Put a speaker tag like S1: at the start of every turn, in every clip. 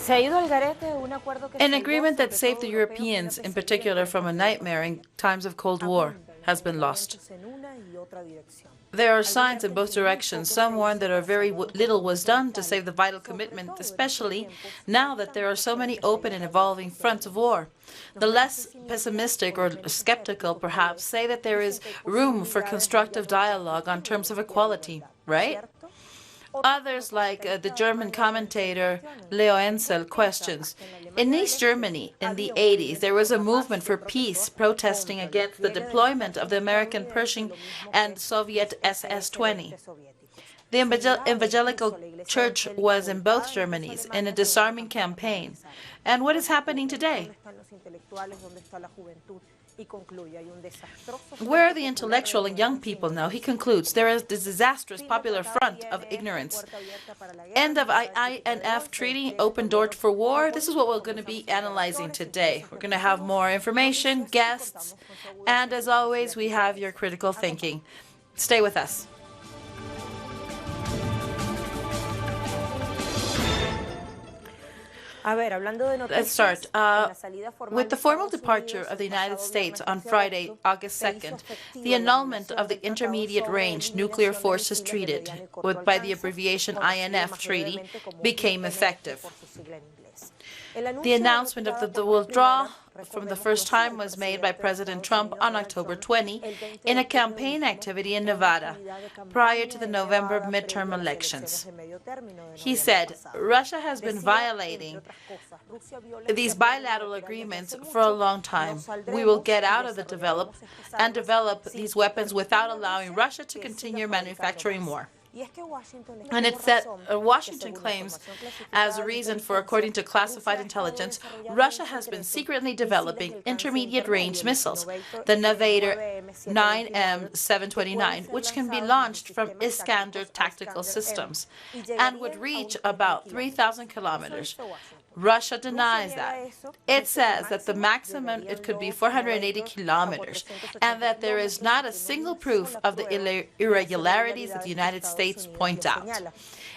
S1: An agreement that saved the Europeans, in particular, from a nightmare in times of Cold War, has been lost. There are signs in both directions. Some warn that very little was done to save the vital commitment, especially now that there are so many open and evolving fronts of war. The less pessimistic or skeptical, perhaps, say that there is room for constructive dialogue on terms of equality, right? Others, like the German commentator Leo Ensel, questions. In East Germany in the 80s, there was a movement for peace protesting against the deployment of the American Pershing and Soviet SS-20. The evangelical church was in both Germanys in a disarming campaign. And what is happening today? Where are the intellectual and young people now? He concludes, there is this disastrous popular front of ignorance. End of INF treaty, open door for war. This is what we're going to be analyzing today. We're going to have more information, guests, and as always, we have your critical thinking. Stay with us. Let's start. With the formal departure of the United States on Friday, August 2nd, the annulment of the Intermediate Range Nuclear Forces Treaty, by the abbreviation INF Treaty, became effective. The announcement of the withdrawal from the first time was made by President Trump on October 20 in a campaign activity in Nevada prior to the November midterm elections. He said, Russia has been violating these bilateral agreements for a long time. We will get out of the develop these weapons without allowing Russia to continue manufacturing more. And it's that Washington claims as a reason for, according to classified intelligence, Russia has been secretly developing intermediate-range missiles, the Nevada 9M729, which can be launched from Iskander tactical systems and would reach about 3,000 kilometers. Russia denies that. It says that the maximum it could be 480 kilometers and that there is not a single proof of the irregularities that the United States point out.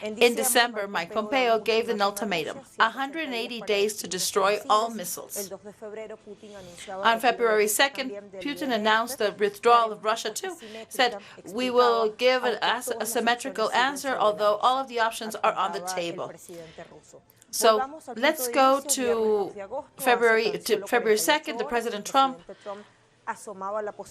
S1: In December, Mike Pompeo gave an ultimatum, 180 days to destroy all missiles. On February 2nd, Putin announced the withdrawal of Russia too, said, we will give a symmetrical answer, although all of the options are on the table. So let's go to February 2nd, the President Trump,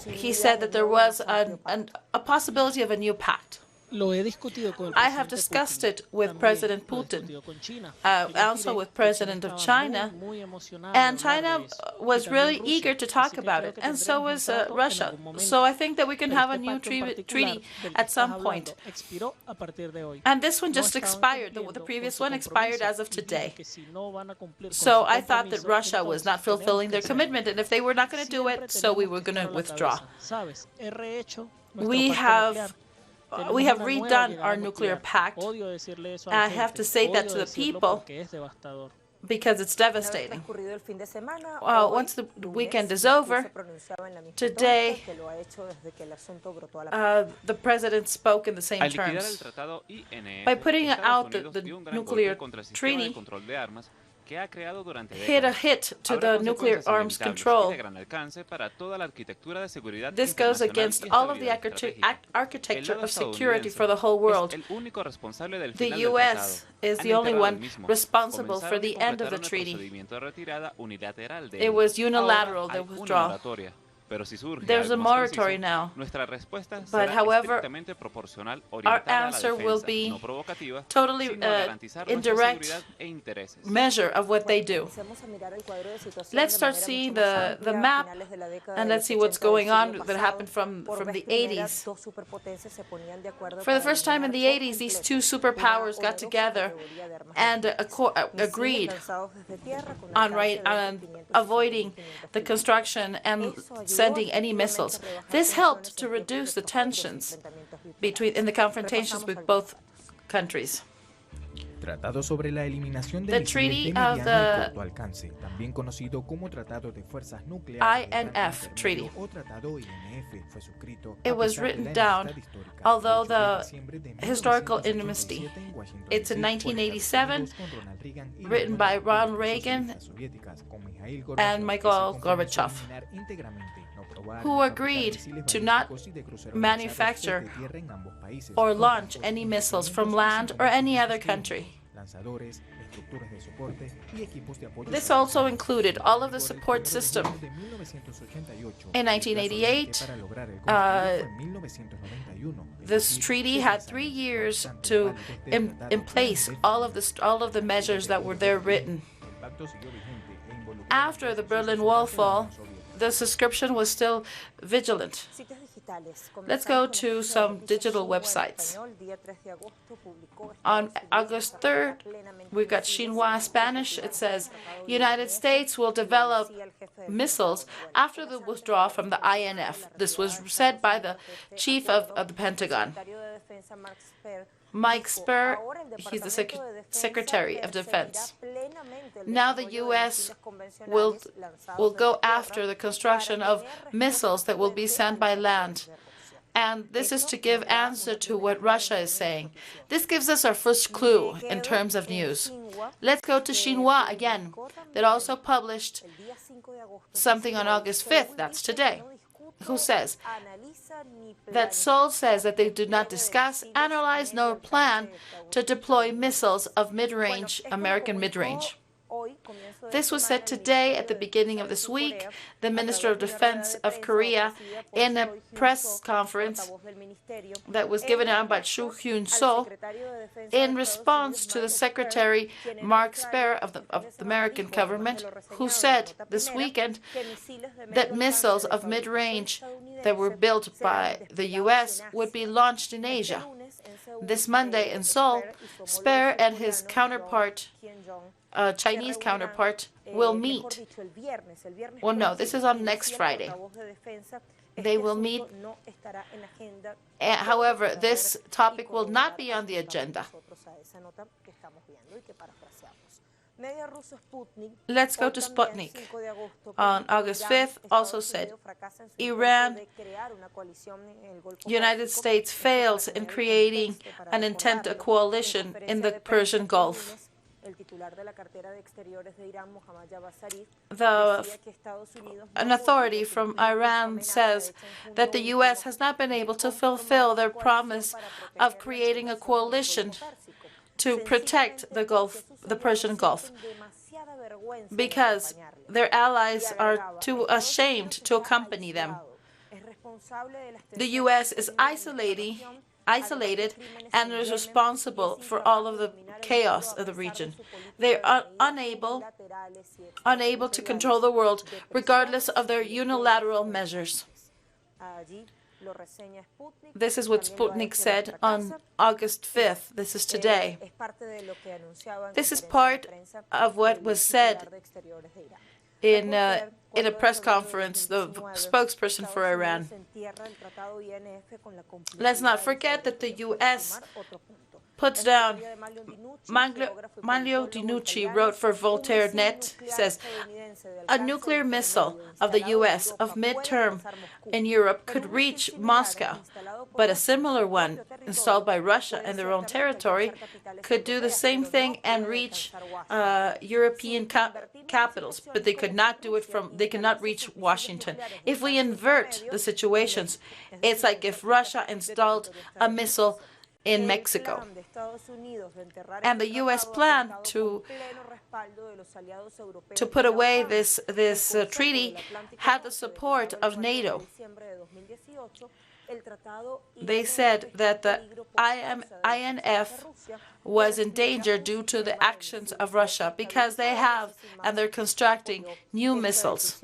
S1: he said that there was a possibility of a new pact. I have discussed it with President Putin, also with President of China, and China was really eager to talk about it, and so was Russia. So I think that we can have a new treaty at some point. And this one just expired. The previous one expired as of today. So I thought that Russia was not fulfilling their commitment, and if they were not going to do it, so we were going to withdraw. We have redone our nuclear pact. I have to say that to the people because it's devastating. Well, once the weekend is over, today the president spoke in the same terms. By putting out the nuclear treaty, hit a hit to the nuclear arms control. This goes against all of the architecture of security for the whole world. The U.S. is the only one responsible for the end of the treaty. It was unilateral, the withdrawal. There's a moratorium now, but however, our answer will be totally indirect measure of what they do. Let's start seeing the map, and let's see what's going on that happened from the 80s. For the first time in the 80s, these two superpowers got together and agreed on avoiding the construction and sending any missiles. This helped to reduce the tensions in the confrontations with both countries.
S2: Tratado sobre la eliminación de
S1: The
S2: misiles
S1: treaty
S2: de
S1: of
S2: mediano y
S1: the
S2: corto alcance, también conocido como Tratado de Fuerzas Nucleares de Rango
S1: INF
S2: Intermedio
S1: treaty.
S2: o Tratado INF, fue suscrito
S1: It
S2: a
S1: was
S2: pesar de
S1: written
S2: la
S1: down,
S2: enemistad histórica
S1: although
S2: el 8 de
S1: the
S2: diciembre de
S1: historical
S2: 1987
S1: enmity.
S2: en Washington,
S1: It's in
S2: D.C. por Estados
S1: 1987,
S2: Unidos con Ronald Reagan y la
S1: written
S2: Unión
S1: by
S2: de
S1: Ronald
S2: Repúblicas
S1: Reagan
S2: Socialistas Soviéticas con Mikhail
S1: and
S2: Gorbachev, que se
S1: Michael
S2: compromeció a
S1: Gorbachev,
S2: eliminar íntegramente, no probar
S1: who
S2: ni fabricar
S1: agreed
S2: misiles
S1: to not
S2: balísticos y de crucero lanzados
S1: manufacture
S2: desde tierra en ambos países,
S1: or
S2: con
S1: launch
S2: tantos
S1: any missiles from
S2: procedimientos y
S1: land or any other
S2: incluidos
S1: country.
S2: lanzadores, estructuras de soporte y equipos de apoyo.
S1: This also included all of the support system. In 1988, this treaty had 3 years to in place all of the measures that were there written. After the Berlin Wall fall, the subscription was still vigilant. Let's go to some digital websites. On August 3rd, we got Xinhua Spanish. It says, United States will develop missiles after the withdrawal from the INF. This was said by the chief of the Pentagon. Mike Spur, he's the Secretary of Defense. Now the U.S. will go after the construction of missiles that will be sent by land. And this is to give answer to what Russia is saying. This gives us our first clue in terms of news. Let's go to Xinhua again, that also published something on August 5th, that's today, who says that Seoul says that they do not discuss, analyze, nor plan to deploy missiles of mid-range, American mid-range. This was said today at the beginning of this week. The Minister of Defense of Korea, in a press conference that was given out by Chu Hyun-so, in response to the Secretary Mark Spare of the American government, who said this weekend that missiles of mid-range that were built by the U.S. would be launched in Asia. This Monday in Seoul, Spare and his counterpart, Chinese counterpart, will meet. Well, no, this is on next Friday. They will meet. However, this topic will not be on the agenda. Let's go to Sputnik. On August 5th, also said, Iran, United States fails in creating an intent, a coalition in the Persian Gulf. An authority from Iran says that the U.S. has not been able to fulfill their promise of creating a coalition to protect the Gulf, the Persian Gulf, because their allies are too ashamed to accompany them. The U.S. is isolated and is responsible for all of the chaos of the region. They are unable to control the world regardless of their unilateral measures. This is what Sputnik said on August 5th. This is today. This is part of what was said in a press conference, the spokesperson for Iran. Let's not forget that the U.S. puts down. Manlio Dinucci wrote for Voltaire Net, says, a nuclear missile of the U.S. of mid-term in Europe could reach Moscow, but a similar one installed by Russia in their own territory could do the same thing and reach European capitals, but they could not do it they cannot reach Washington. If we invert the situations, it's like if Russia installed a missile in Mexico. And the U.S. plan to put away this treaty had the support of NATO. They said that the INF was in danger due to the actions of Russia because they have and they're constructing new missiles.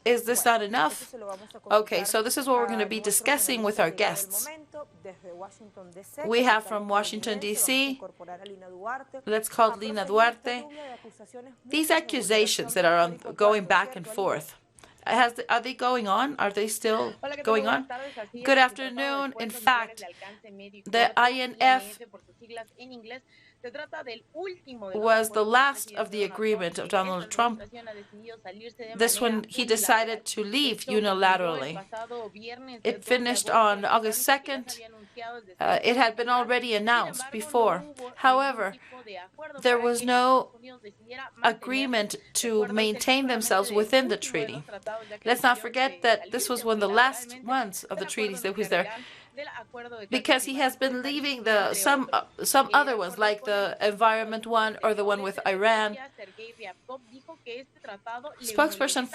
S1: Is this not enough? Okay, so this is what we're going to be discussing with our guests. We have from Washington, D.C., let's call Lina Duarte. These accusations that are going back and forth Are they going on? Are they still going on? Good afternoon. In fact, the INF was the last of the agreement of Donald Trump. This one, he decided to leave unilaterally. It finished on August 2nd. It had been already announced before. However, there was no agreement to maintain themselves within the treaty. Let's not forget that this was one of the last months of the treaties that was there, because he has been leaving some other ones, like the environment one or the one with Iran. Spokesperson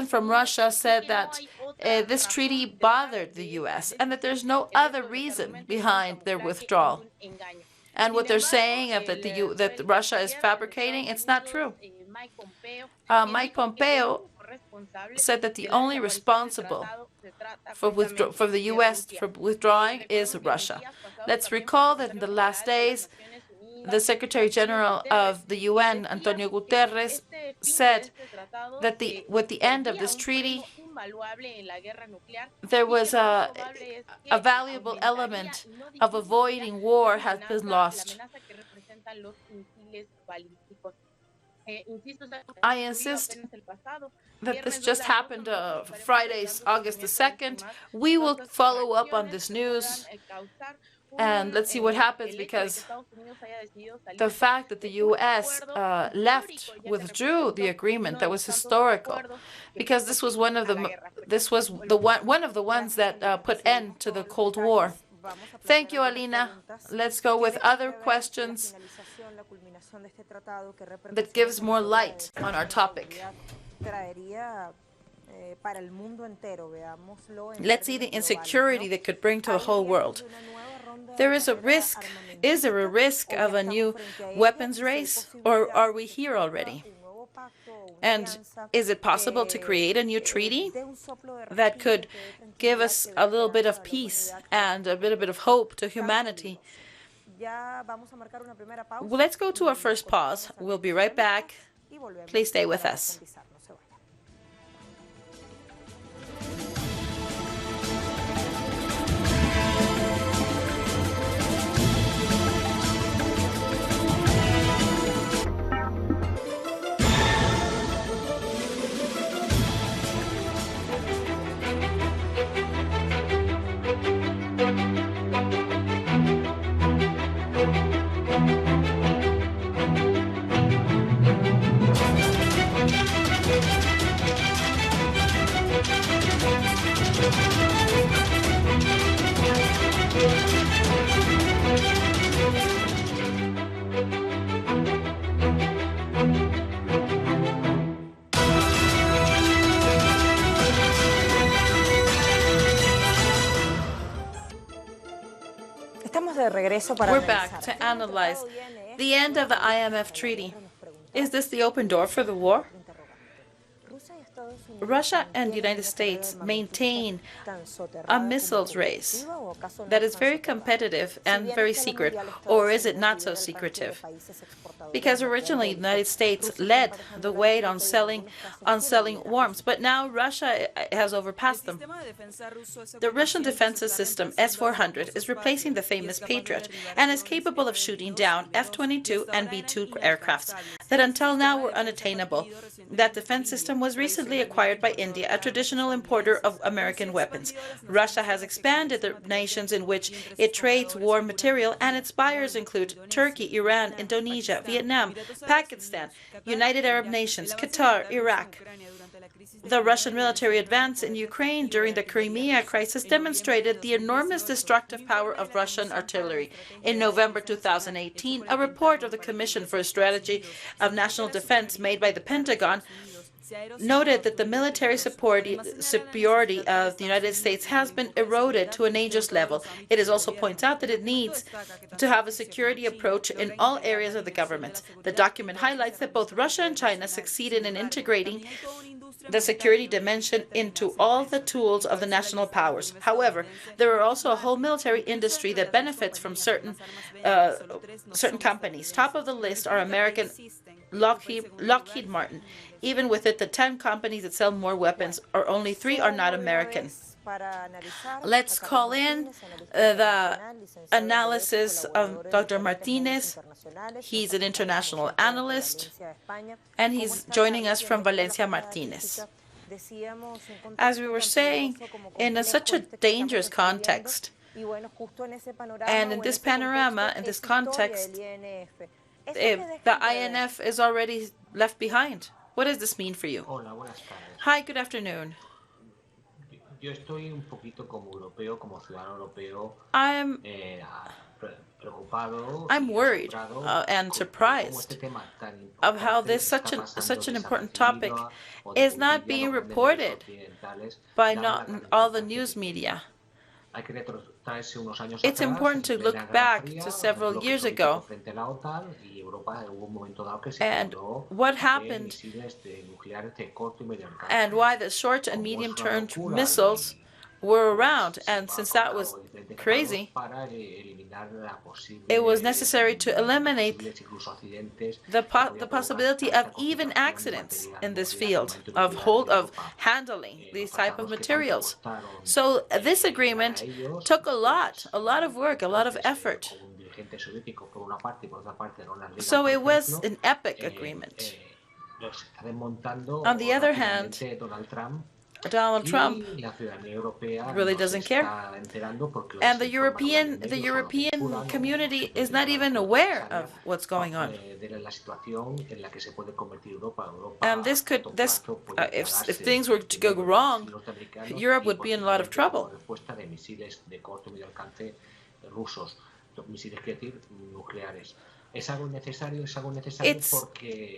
S1: from Russia said that this treaty bothered the U.S. and that there's no other reason behind their withdrawal. And what they're saying that Russia is fabricating, it's not true. Mike Pompeo said that the only responsible for the U.S. for withdrawing is Russia. Let's recall that in the last days, the Secretary General of the UN, Antonio Guterres, said that with the end of this treaty, there was a valuable element of avoiding war has been lost. I insist that this just happened Friday, August the 2nd. We will follow up on this news, and let's see what happens, because the fact that the U.S. withdrew the agreement, that was historical, because this was one of the ones that put end to the Cold War. Thank you, Alina. Let's go with other questions that gives more light on our topic. Let's see the insecurity that could bring to the whole world. Is there a risk of a new weapons race, or are we here already? And is it possible to create a new treaty that could give us a little bit of peace and a little bit of hope to humanity? Well, let's go to our first pause. We'll be right back. Please stay with us. We're back to analyze the end of the INF treaty. Is this the open door for the war? Russia and the United States maintain a missiles race that is very competitive and very secret, or is it not so secretive? Because originally the United States led the way on selling arms, but now Russia has overpassed them. The Russian defense system S-400 is replacing the famous Patriot and is capable of shooting down F-22 and B-2 aircrafts that until now were unattainable. That defense system was recently acquired by India, a traditional importer of American weapons. Russia has expanded the nations in which it trades war material, and its buyers include Turkey, Iran, Indonesia, Vietnam, Pakistan, United Arab Nations, Qatar, Iraq. The Russian military advance in Ukraine during the Crimea crisis demonstrated the enormous destructive power of Russian artillery. In November 2018, a report of the Commission for a Strategy of National Defense made by the Pentagon noted that the military superiority of the United States has been eroded to a dangerous level. It also points out that it needs to have a security approach in all areas of the government. The document highlights that both Russia and China succeeded in integrating the security dimension into all the tools of the national powers. However, there are also a whole military industry that benefits from certain companies. Top of the list are American Lockheed Martin. Even with it, the 10 companies that sell more weapons, or only 3 are not American. Let's call in the analysis of Dr. Martinez. He's an international analyst, and he's joining us from Valencia Martinez. As we were saying, in such a dangerous context, and in this panorama, in this context, the INF is already left behind. What does this mean for you? Hi, good afternoon. I'm worried and surprised of how this such an important topic is not being reported by not all the news media. It's important to look back to several years ago and what happened and why the short and medium-term missiles were around. And since that was crazy, it was necessary to eliminate the possibility of even accidents in this field of handling these type of materials. So this agreement took a lot of work, a lot of effort. So it was an epic agreement. On the other hand, Donald Trump really doesn't care, and the European community is not even aware of what's going on. And if things were to go wrong, Europe would be in a lot of trouble.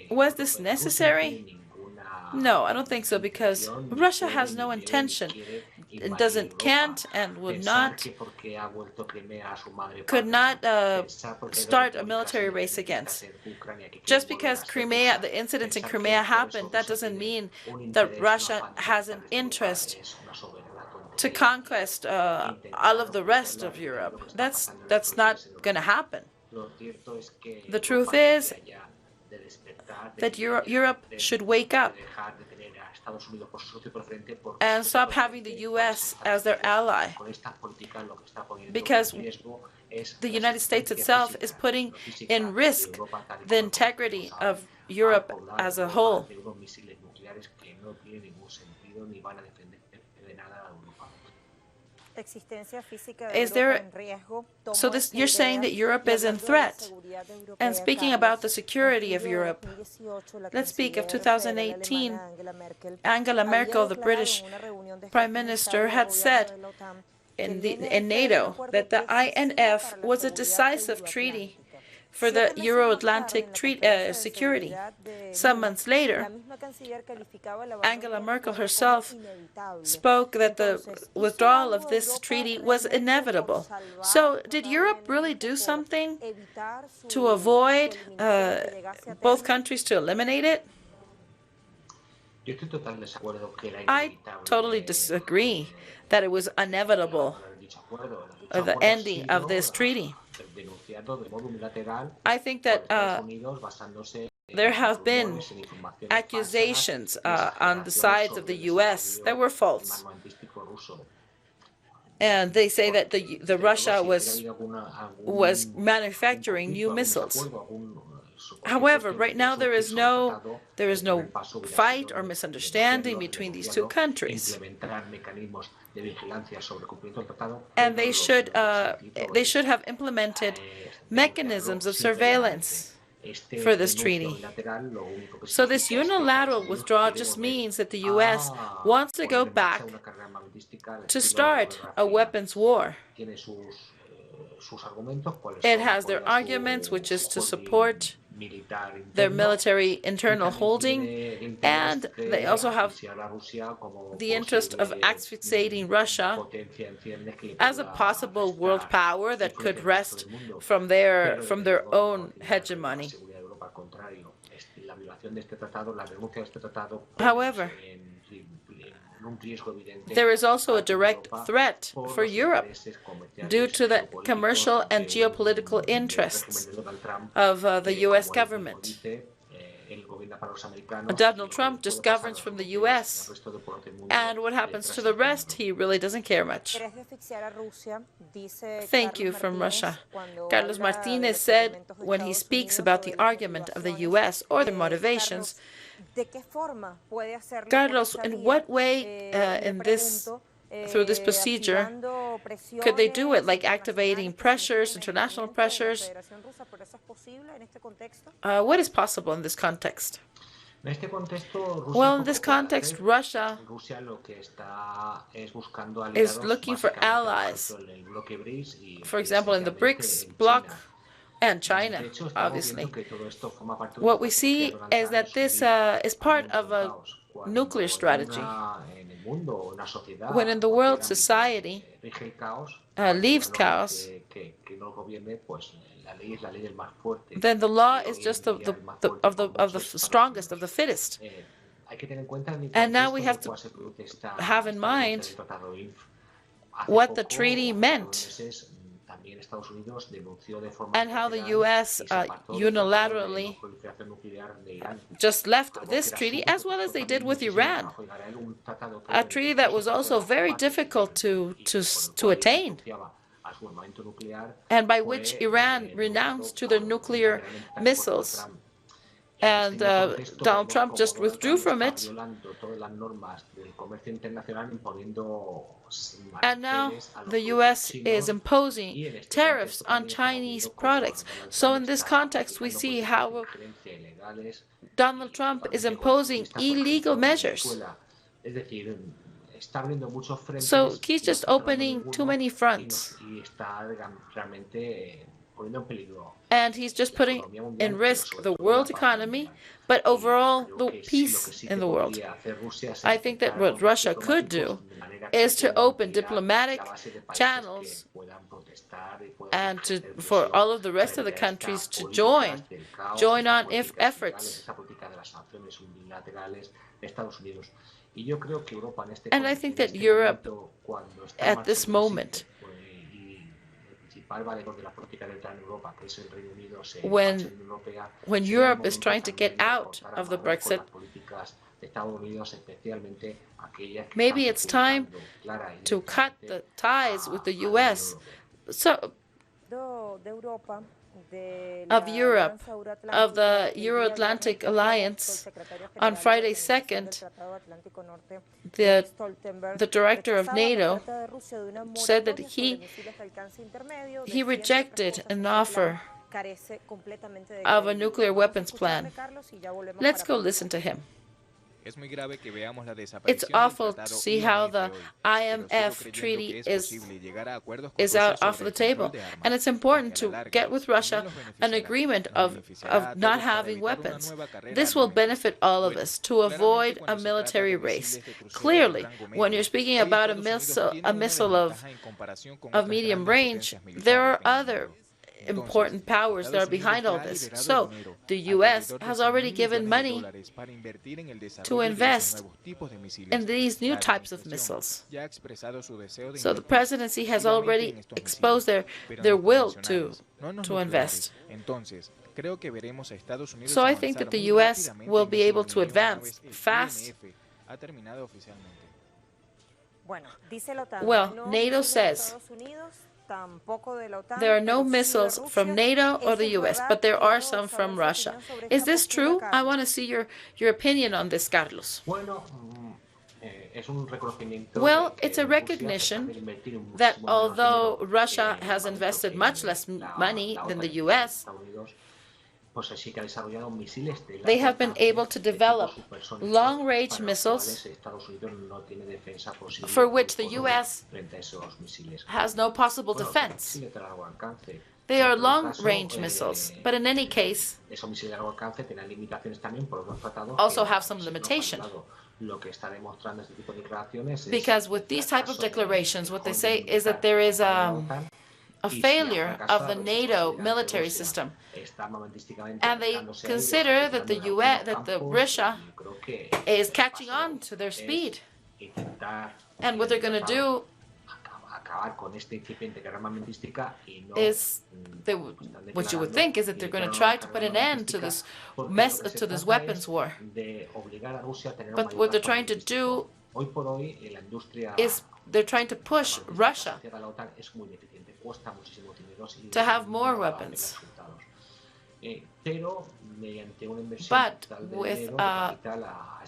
S1: Was this necessary? No, I don't think so, because Russia has no intention. It can't and could not start a military race against. Just because the incidents in Crimea happened, that doesn't mean that Russia has an interest to conquest all of the rest of Europe. That's not going to happen. The truth is that Europe should wake up and stop having the U.S. as their ally, because the United States itself is putting in risk the integrity of Europe as a whole. You're saying that Europe is in threat. And speaking about the security of Europe, let's speak of 2018. Angela Merkel, the British Prime Minister, had said in NATO that the INF was a decisive treaty for the Euro-Atlantic security. Some months later, Angela Merkel herself spoke that the withdrawal of this treaty was inevitable. So did Europe really do something to avoid both countries to eliminate it? I totally disagree that it was inevitable, the ending of this treaty. I think that there have been accusations on the sides of the U.S. that were false. And they say that the Russia was manufacturing new missiles. However, right now there is no fight or misunderstanding between these two countries, and they should have implemented mechanisms of surveillance for this treaty. So this unilateral withdrawal just means that the U.S. wants to go back to start a weapons war. It has their arguments, which is to support their military internal holding, and they also have the interest of asphyxiating Russia as a possible world power that could wrest from their own hegemony. However, there is also a direct threat for Europe due to the commercial and geopolitical interests of the U.S. government. Donald Trump just governs from the U.S., and what happens to the rest, he really doesn't care much. Thank you from Russia. Carlos Martinez said when he speaks about the argument of the U.S. or their motivations, Carlos, in what way through this procedure could they do it, like activating pressures, international pressures? What is possible in this context? Well, in this context, Russia is looking for allies, for example, in the BRICS bloc and China, obviously. What we see is that this is part of a nuclear strategy. When in the world society leaves chaos, then the law is just of the strongest, of the fittest. And now we have to have in mind what the treaty meant and how the U.S. Unilaterally just left this treaty, as well as they did with Iran, a treaty that was also very difficult to attain, and by which Iran renounced to their nuclear missiles. And Donald Trump just withdrew from it. And now the U.S. is imposing tariffs on Chinese products. So in this context, we see how Donald Trump is imposing illegal measures. So he's just opening too many fronts. And he's just putting in risk the world economy, but overall the peace in the world. I think that what Russia could do is to open diplomatic channels and for all of the rest of the countries to join on efforts. And I think that Europe, at this moment, when Europe is trying to get out of the Brexit, maybe it's time to cut the ties with the U.S. Of Europe, of the Euro-Atlantic Alliance. On Friday 2nd, the director of NATO said that he rejected an offer of a nuclear weapons plan. Let's go listen to him. It's awful to see how the INF treaty is out off the table. And it's important to get with Russia an agreement of not having weapons. This will benefit all of us to avoid a military race. Clearly, when you're speaking about a missile of medium range, there are other important powers that are behind all this. So the U.S. has already given money to invest in these new types of missiles. So the presidency has already exposed their will to invest. So I think that the U.S. will be able to advance fast. Well, NATO says there are no missiles from NATO or the U.S., but there are some from Russia. Is this true? I want to see your opinion on this, Carlos. Well, it's a recognition that although Russia has invested much less money than the U.S., they have been able to develop long-range missiles for which the U.S. has no possible defense. They are long-range missiles, but in any case, also have some limitation. Because with these type of declarations, what they say is that there is a failure of the NATO military system, and they consider that the Russia is catching on to their speed, and what they're going to do is what you would think is that they're going to try to put an end to this mess, to this weapons war. But what they're trying to do is they're trying to push Russia to have more weapons. But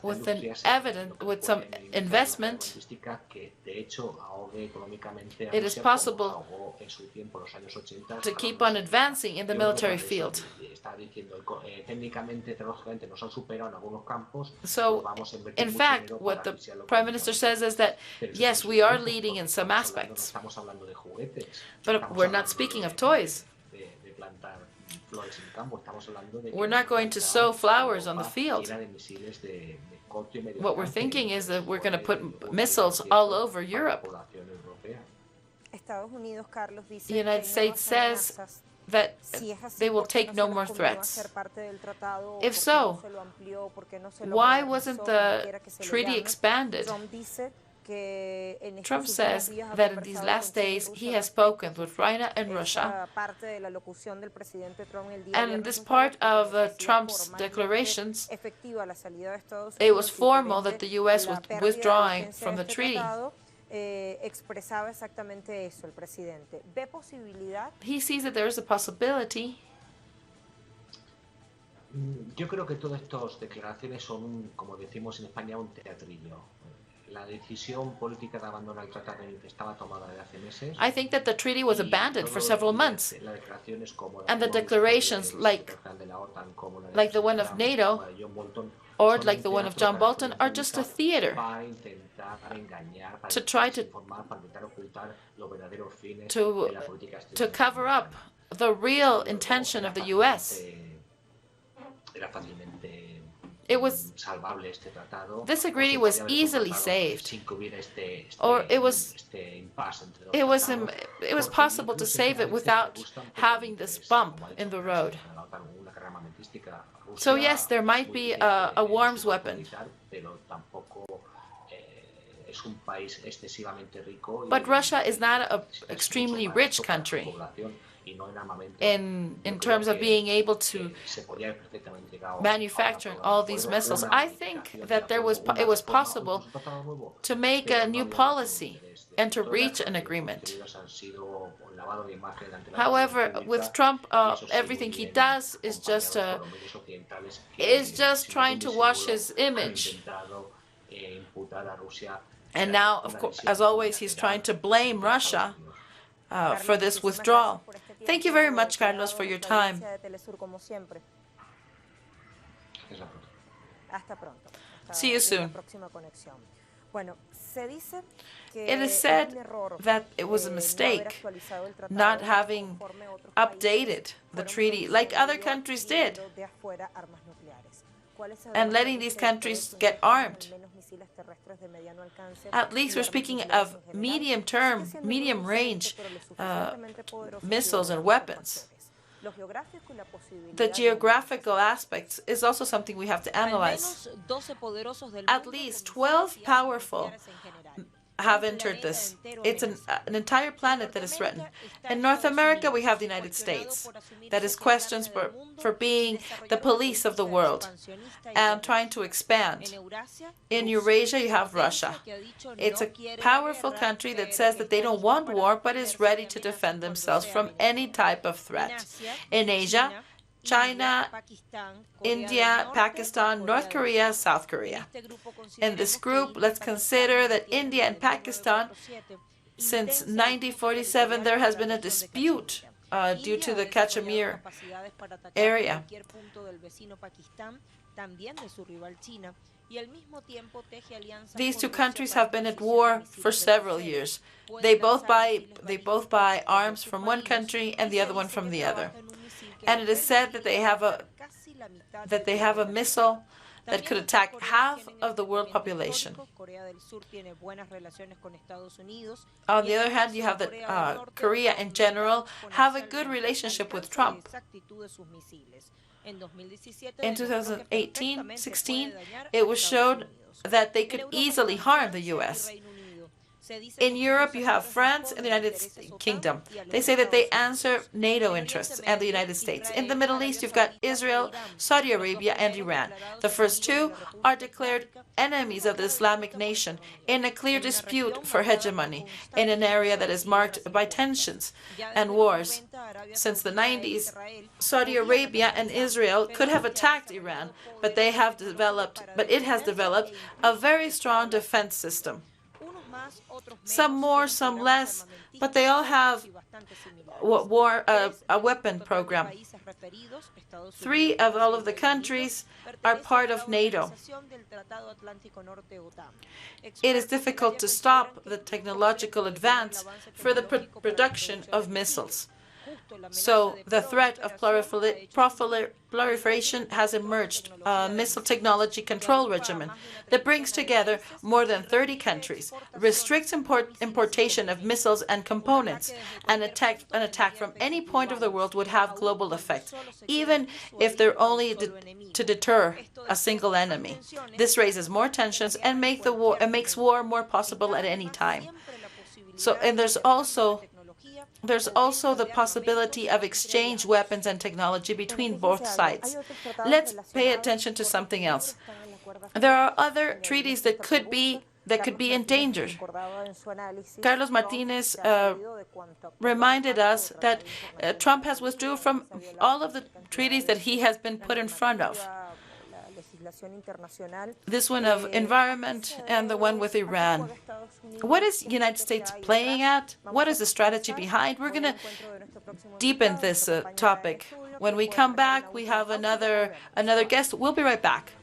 S1: with some investment, it is possible to keep on advancing in the military field. So, in fact, what the Prime Minister says is that, yes, we are leading in some aspects, but we're not speaking of toys. We're not going to sow flowers on the field. What we're thinking is that we're going to put missiles all over Europe. The United States says that they will take no more threats. If so, why wasn't the treaty expanded? Trump says that in these last days he has spoken with China and Russia, and in this part of Trump's declarations, it was formal that the U.S. was withdrawing from the treaty. He sees that there is a possibility.
S3: Yo creo que todas estas declaraciones son, como decimos en España, un teatrillo. La decisión política de abandonar el tratado estaba tomada desde hace meses.
S1: I think that the treaty was abandoned for several months, and the declarations like the one of NATO or like the one of John Bolton are just a theater to try to cover up the real intention of the U.S. This agreement was easily saved, or it was possible to save it without having this bump in the road. So yes, there might be a worms weapon, but Russia is not an extremely rich country in terms of being able to manufacture all these missiles. I think that it was possible to make a new policy and to reach an agreement. However, with Trump, everything he does is just trying to wash his image. And now, of course, as always, he's trying to blame Russia for this withdrawal. Thank you very much, Carlos, for your time. See you soon. It is said that it was a mistake not having updated the treaty like other countries did and letting these countries get armed. At least we're speaking of medium-range missiles and weapons. The geographical aspects is also something we have to analyze. At least 12 powerful have entered this. It's an entire planet that is threatened. In North America, we have the United States that is questioned for being the police of the world and trying to expand. In Eurasia, you have Russia. It's a powerful country that says that they don't want war, but is ready to defend themselves from any type of threat. In Asia, China, India, Pakistan, North Korea, South Korea. In this group, let's consider that India and Pakistan, since 1947, there has been a dispute due to the Kashmir area. These two countries have been at war for several years. They both buy arms from one country and the other one from the other. And it is said that they have a missile that could attack half of the world population. On the other hand, you have that Korea in general have a good relationship with Trump. In 2018-16, it was shown that they could easily harm the U.S. In Europe, you have France and the United Kingdom. They say that they answer NATO interests and the United States. In the Middle East, you've got Israel, Saudi Arabia, and Iran. The first two are declared enemies of the Islamic nation in a clear dispute for hegemony in an area that is marked by tensions and wars. Since the 90s, Saudi Arabia and Israel could have attacked Iran, but it has developed a very strong defense system. Some more, some less, but they all have a weapon program. 3 of all of the countries are part of NATO. It is difficult to stop the technological advance for the production of missiles. So the threat of proliferation has emerged, a missile technology control regimen that brings together more than 30 countries, restricts importation of missiles and components. An attack from any point of the world would have global effect, even if they're only to deter a single enemy. This raises more tensions and makes war more possible at any time. And there's also the possibility of exchange weapons and technology between both sides. Let's pay attention to something else. There are other treaties that could be endangered. Carlos Martinez reminded us that Trump has withdrew from all of the treaties that he has been put in front of. This one of environment and the one with Iran. What is the United States playing at? What is the strategy behind? We're going to deepen this topic. When we come back, we have another guest. We'll be right back.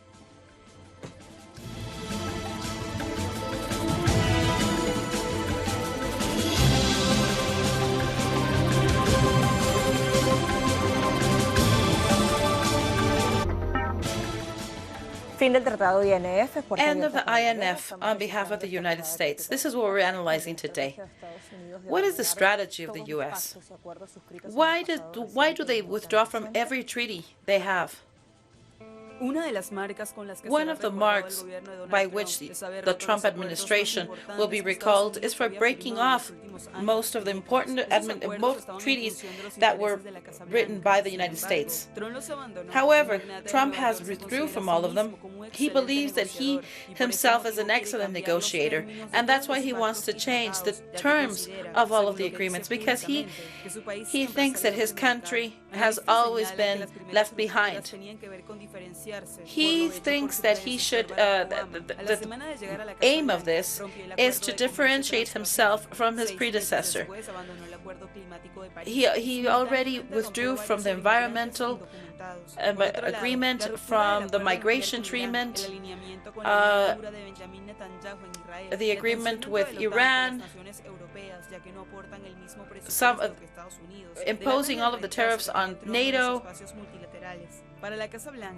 S4: End of the
S1: INF on behalf of the United States. This is what we're analyzing today. What is the strategy of the U.S.? Why do they withdraw from every treaty they have? One of the marks by which the Trump administration will be recalled is for breaking off most of the important treaties that were written by the United States. However, Trump has withdrew from all of them. He believes that he himself is an excellent negotiator, and that's why he wants to change the terms of all of the agreements, because he thinks that his country has always been left behind. He thinks that he should, the aim of this is to differentiate himself from his predecessor. He already withdrew from the environmental agreement, from the migration treatment, the agreement with Iran, imposing all of the tariffs on NATO.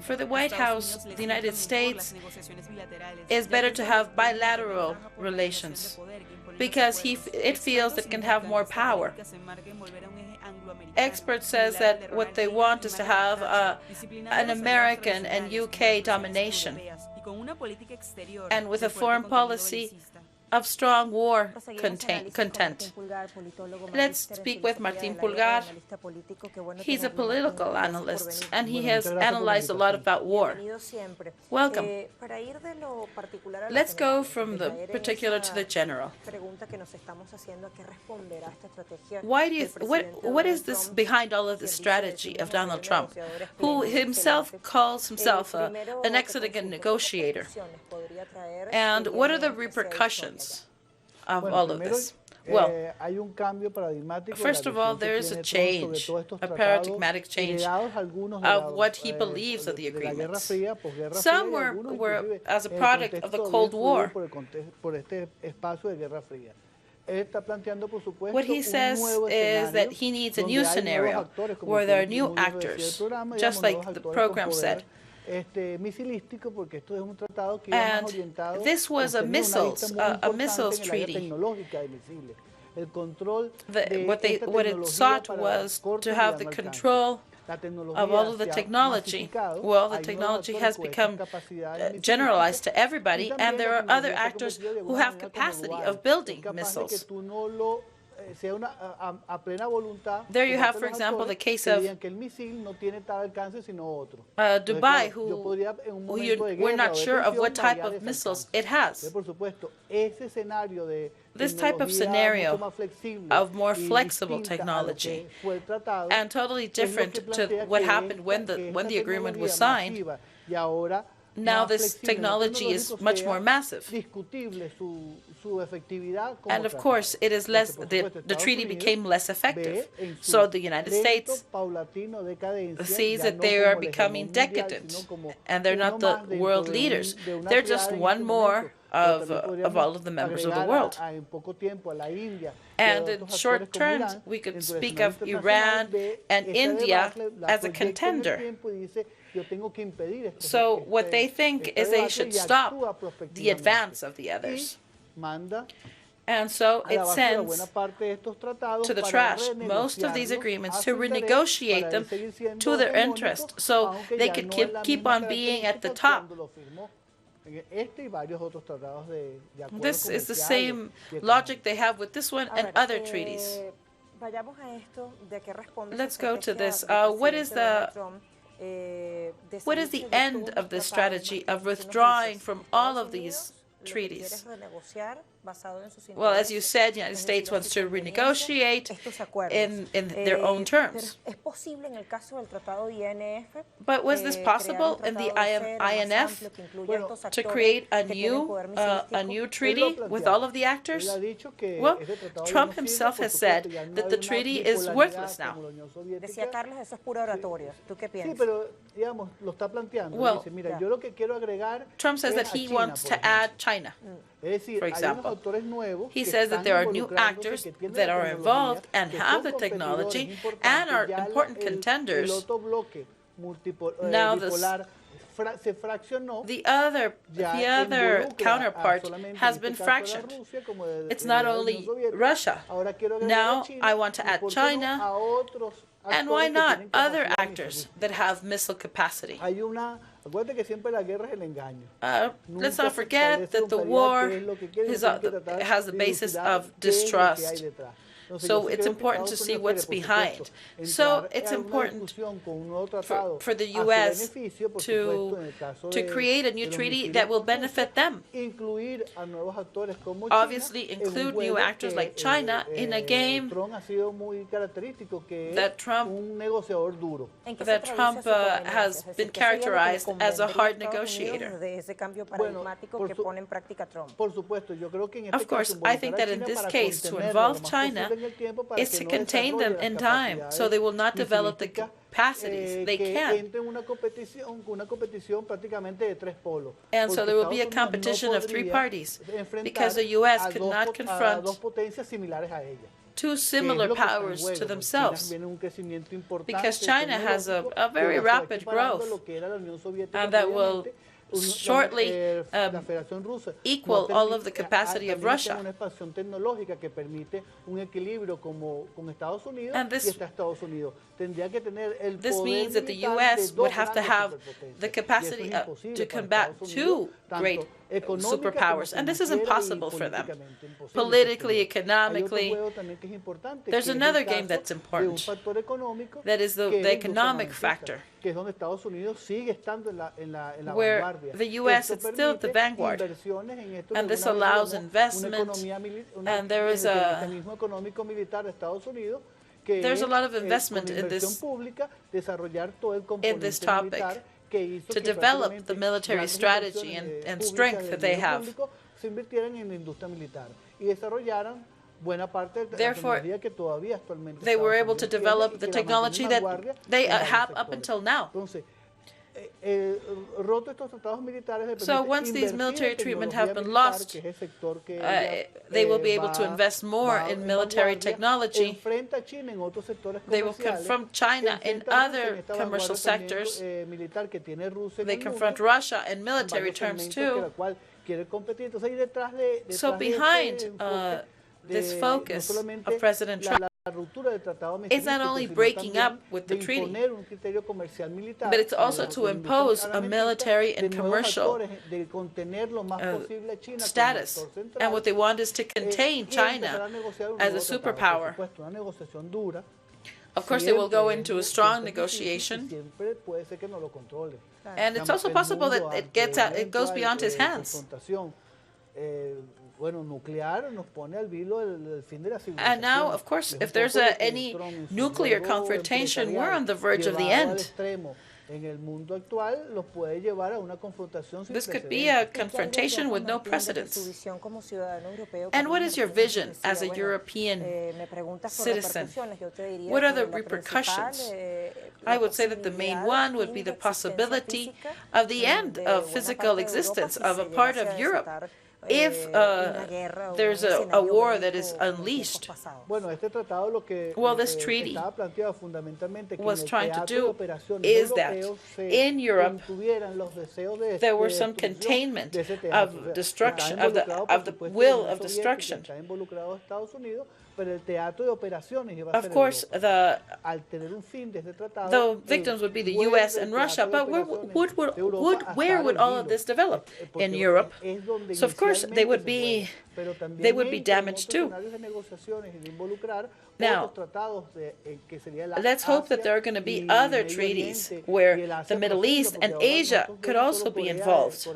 S1: For the White House, the United States is better to have bilateral relations because it feels it can have more power. Experts says that what they want is to have an American and UK domination, and with a foreign policy of strong war content. Let's speak with Martín Pulgar. He's a political analyst, and he has analyzed a lot about war. Welcome. Let's go from the particular to the general. What is this behind all of this strategy of Donald Trump, who himself calls himself an excellent negotiator? And what are the repercussions of all of this? Well, first of all, there is a change, a paradigmatic change of what he believes of the agreements. Some were as a product of the Cold War. What he says is that he needs a new scenario where there are new actors, just like the program said. And this was a missiles treaty. What it sought was to have the control of all of the technology, well, the technology has become generalized to everybody, and there are other actors who have capacity of building missiles. There you have, for example, the case of Dubai, who we're not sure of what type of missiles it has. This type of scenario of more flexible technology and totally different to what happened when the agreement was signed. Now this technology is much more massive. And of course, it is less, the treaty became less effective. So the United States sees that they are becoming decadent, and they're not the world leaders. They're just one more of all of the members of the world. And in short terms, we could speak of Iran and India as a contender. So what they think is they should stop the advance of the others. And so it sends to the trash most of these agreements to renegotiate them to their interest, so they could keep on being at the top. This is the same logic they have with this one and other treaties. Let's go to this. What is the end of this strategy of withdrawing from all of these treaties? Well, as you said, the United States wants to renegotiate in their own terms. But was this possible in the INF to create a new treaty with all of the actors? Well, Trump himself has said that the treaty is worthless now. Well, Trump says that he wants to add China, for example. He says that there are new actors that are involved and have the technology and are important contenders. Now, the other counterpart has been fractured. It's not only Russia. Now I want to add China, and why not other actors that have missile capacity? Let's not forget that the war has the basis of distrust. So it's important to see what's behind. So it's important for the U.S. to create a new treaty that will benefit them. Obviously, include new actors like China in a game that Trump has been characterized as a hard negotiator. Of course, I think that in this case, to involve China is to contain them in time, so they will not develop the capacities they can. And so there will be a competition of three parties, because the U.S. could not confront two similar powers to themselves, because China has a very rapid growth, and that will shortly equal all of the capacity of Russia. And this means that the U.S. would have to have the capacity to combat two great superpowers, and this is impossible for them. Politically, economically, there's another game that's important, that is the economic factor, where the U.S. is still at the vanguard, and this allows investment, and there's a lot of investment in this topic to develop the military strategy and strength that they have. Therefore, they were able to develop the technology that they have up until now. So once these military treatments have been lost, they will be able to invest more in military technology. They will confront China in other commercial sectors. They confront Russia in military terms too. So behind this focus of President Trump it's not only breaking up with the treaty, but it's also to impose a military and commercial status. And what they want is to contain China as a superpower. Of course, they will go into a strong negotiation, and it's also possible that it goes beyond his hands. And now, of course, if there's any nuclear confrontation, we're on the verge of the end. This could be a confrontation with no precedence. And what is your vision as a European citizen? What are the repercussions? I would say that the main one would be the possibility of the end of physical existence of a part of Europe if there's a war that is unleashed. Well, this treaty was trying to do is that in Europe there were some containment of destruction, of the will of destruction. Of course, the victims would be the U.S. and Russia, but where would all of this develop? In Europe. So of course they would be damaged too. Now, let's hope that there are going to be other treaties where the Middle East and Asia could also be involved.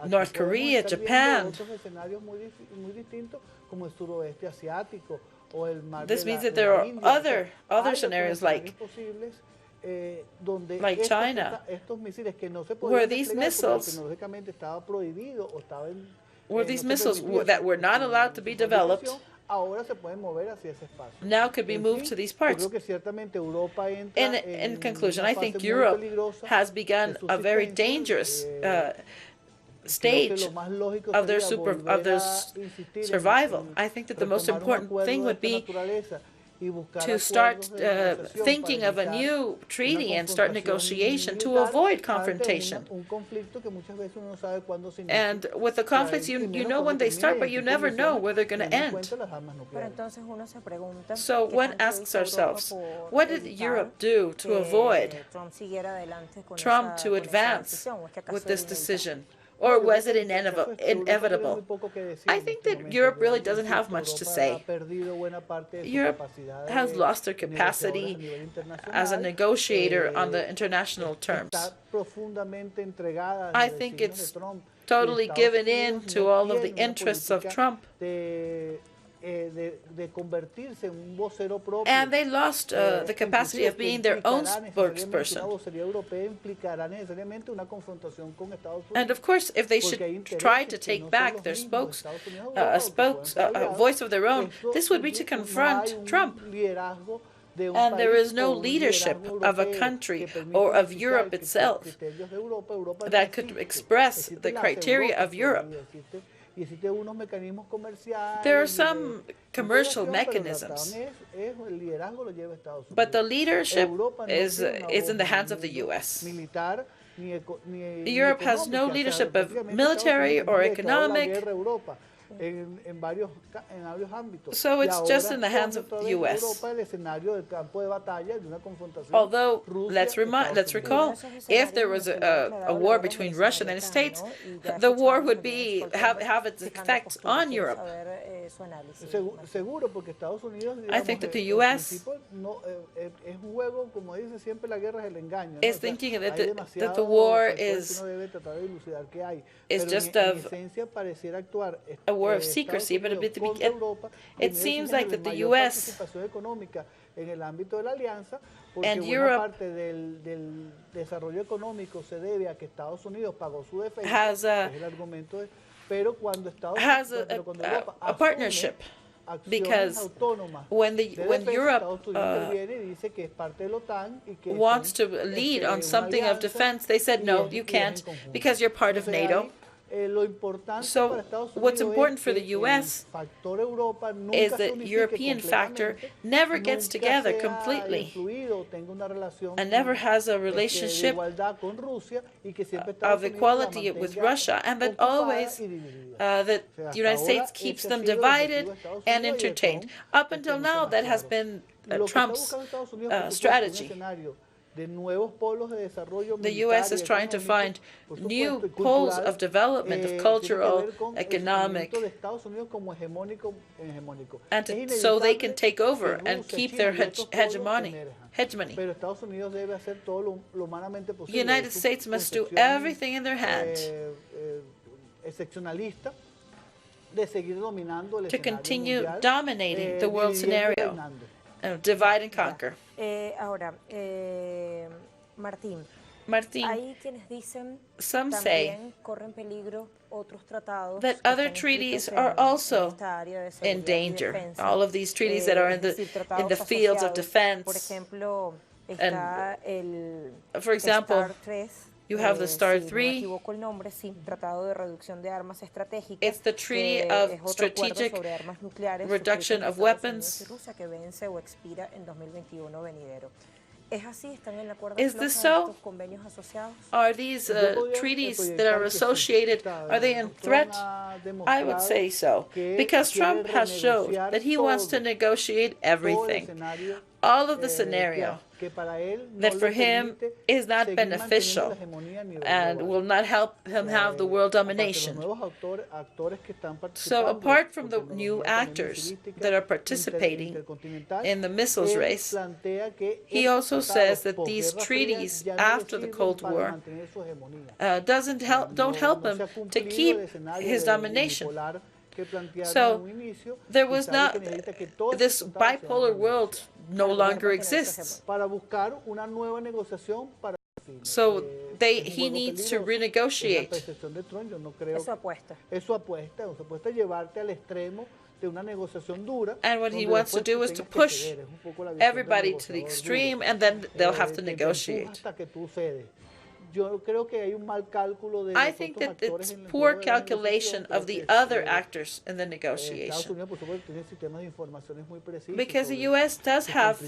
S1: North Korea, Japan. This means that there are other scenarios like China, where these missiles that were not allowed to be developed now could be moved to these parts. In conclusion, I think Europe has begun a very dangerous stage of their survival. I think that the most important thing would be to start thinking of a new treaty and start negotiation to avoid confrontation. And with the conflicts, you know when they start, but you never know where they're going to end. So one asks ourselves, what did Europe do to avoid Trump to advance with this decision? Or was it inevitable? I think that Europe really doesn't have much to say. Europe has lost their capacity as a negotiator on the international terms. I think it's totally given in to all of the interests of Trump. And they lost the capacity of being their own spokesperson. And of course, if they should try to take back their voice of their own, this would be to confront Trump. And there is no leadership of a country or of Europe itself that could express the criteria of Europe. There are some commercial mechanisms, but the leadership is in the hands of the U.S. Europe has no leadership of military or economic, so it's just in the hands of the U.S. Although, let's recall, if there was a war between Russia and the United States, the war would have its effects on Europe. I think that the U.S. is thinking that the war is just a war of secrecy, but it seems like that the U.S. and Europe has a partnership, because when Europe wants to lead on something of defense, they said, no, you can't, because you're part of NATO. So what's important for the U.S. is that European factor never gets together completely and never has a relationship of equality with Russia, and that always that the United States keeps them divided and entertained. Up until now, that has been Trump's strategy. The U.S. is trying to find new poles of development, of cultural, economic, and so they can take over and keep their hegemony. The United States must do everything in their hand to continue dominating the world scenario. Divide and conquer. Martín, some say that other treaties are also in danger. All of these treaties that are in the fields of defense. And, for example, you have the STAR 3. It's the Treaty of Strategic Reduction of Weapons. Is this so? Are these treaties that are associated, are they in threat? I would say so, because Trump has showed that he wants to negotiate everything. All of the scenario that for him is not beneficial and will not help him have the world domination. So apart from the new actors that are participating in the missiles race, he also says that these treaties after the Cold War don't help him to keep his domination. So there was not, this bipolar world no longer exists. So he needs to renegotiate. And what he wants to do is to push everybody to the extreme, and then they'll have to negotiate. I think that it's poor calculation of the other actors in the negotiation. Because the U.S. does have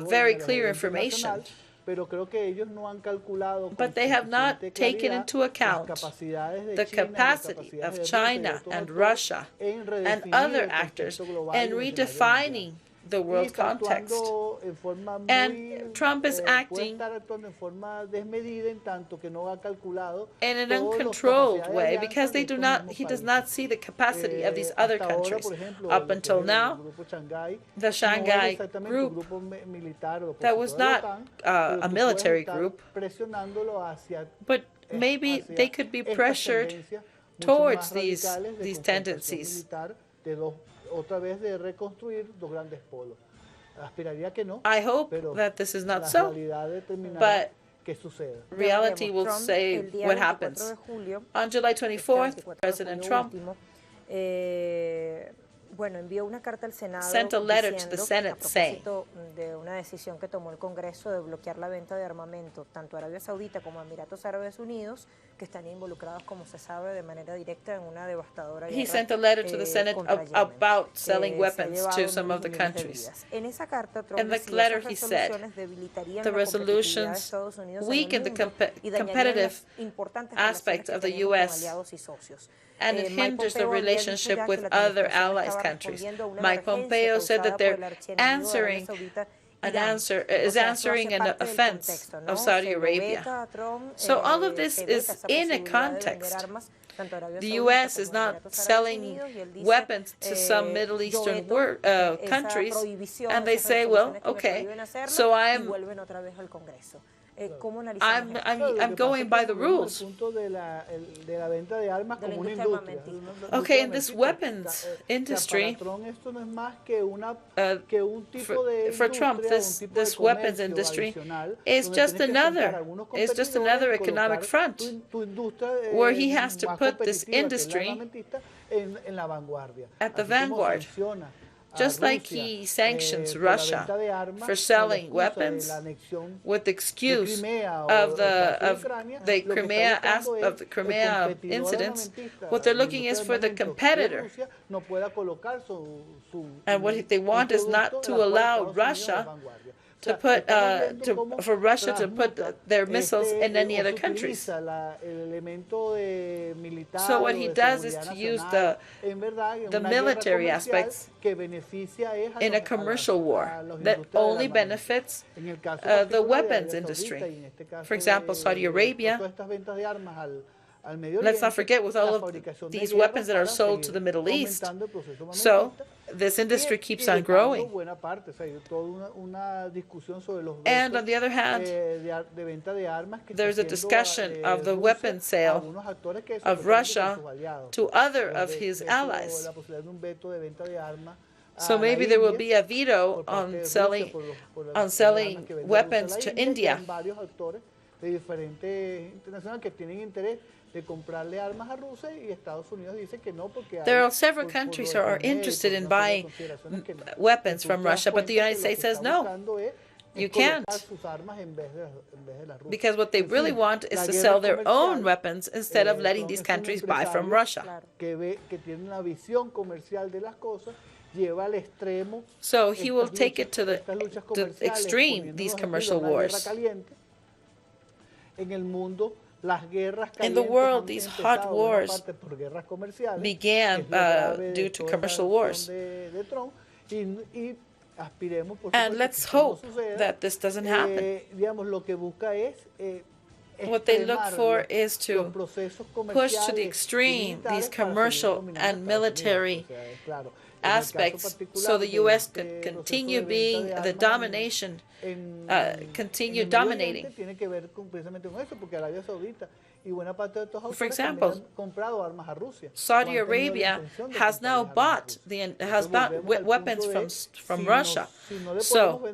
S1: very clear information, but they have not taken into account the capacity of China and Russia and other actors in redefining the world context. And Trump is acting in an uncontrolled way because he does not see the capacity of these other countries. Up until now, the Shanghai group, that was not a military group, but maybe they could be pressured towards these tendencies. I hope that this is not so, but reality will say what happens. On July 24th, President Trump sent a letter to the Senate saying
S4: de una decisión que tomó el Congreso de bloquear la venta de armamento tanto a Arabia Saudita como a Emiratos Árabes Unidos, que están involucrados, como se sabe, de manera directa en una devastadora guerra.
S1: He sent a letter to the Senate about selling weapons to some of the countries.
S4: En esa carta,
S1: In the letter, he said the resolutions weaken the competitive aspects of the U.S. and it hinders the relationship with other allies countries. Mike Pompeo said that they're answering an offense of Saudi Arabia. So all of this is in a context. The U.S. is not selling weapons to some Middle Eastern countries, and they say, well, okay, so I'm going by the rules. Okay, in this weapons industry, for Trump, this weapons industry is just another economic front where he has to put this industry at the vanguard. Just like he sanctions Russia for selling weapons with the excuse of the Crimea incidents, what they're looking is for the competitor. And what they want is not to allow Russia to put for Russia to put their missiles in any other countries. So what he does is to use the military aspects in a commercial war that only benefits the weapons industry. For example, Saudi Arabia. Let's not forget, with all of these weapons that are sold to the Middle East, so this industry keeps on growing. And on the other hand, there's a discussion of the weapon sale of Russia to other of his allies. So maybe there will be a veto on selling weapons to India. There are several countries who are interested in buying weapons from Russia, but the United States says no, you can't. Because what they really want is to sell their own weapons instead of letting these countries buy from Russia. So he will take it to the extreme, these commercial wars. In the world, these hot wars began due to commercial wars. And let's hope that this doesn't happen. What they look for is to push to the extreme these commercial and military aspects so the U.S. could continue being the domination, continue dominating. For example, Saudi Arabia has now bought weapons from Russia. So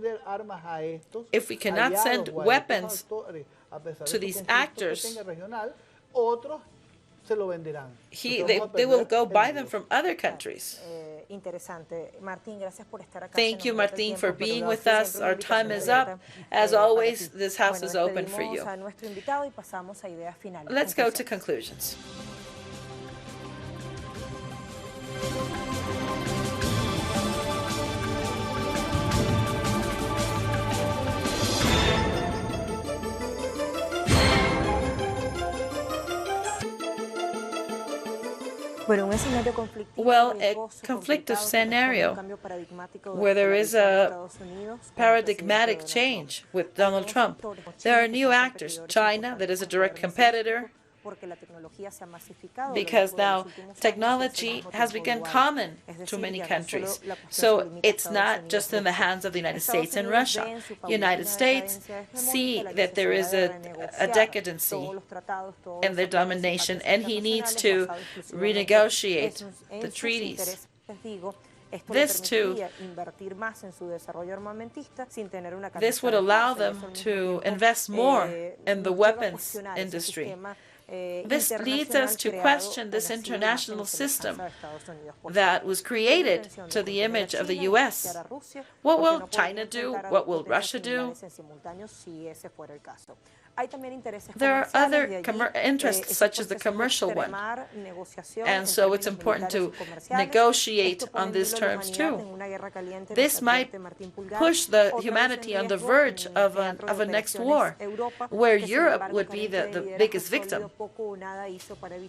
S1: if we cannot send weapons to these actors, they will go buy them from other countries. Thank you, Martín, for being with us. Our time is up. As always, this house is open for you. Let's go to conclusions. Well, a conflictive scenario where there is a paradigmatic change with Donald Trump. There are new actors. China, that is a direct competitor, because now technology has become common to many countries. So it's not just in the hands of the United States and Russia. United States see that there is a decadency in their domination, and he needs to renegotiate the treaties. This would allow them to invest more in the weapons industry. This leads us to question this international system that was created to the image of the U.S. What will China do? What will Russia do? There are other interests, such as the commercial one, and so it's important to negotiate on these terms too. This might push the humanity on the verge of a next war, where Europe would be the biggest victim.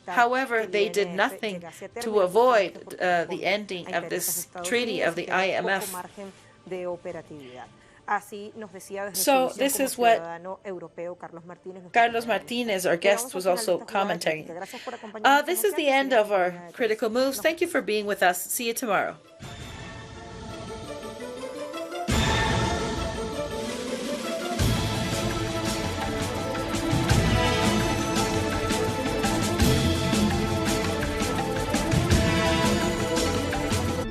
S1: However, they did nothing to avoid the ending of this treaty of the INF. So this is what Carlos Martinez, our guest, was also commenting. This is the end of our critical moves. Thank you for being with us. See you tomorrow.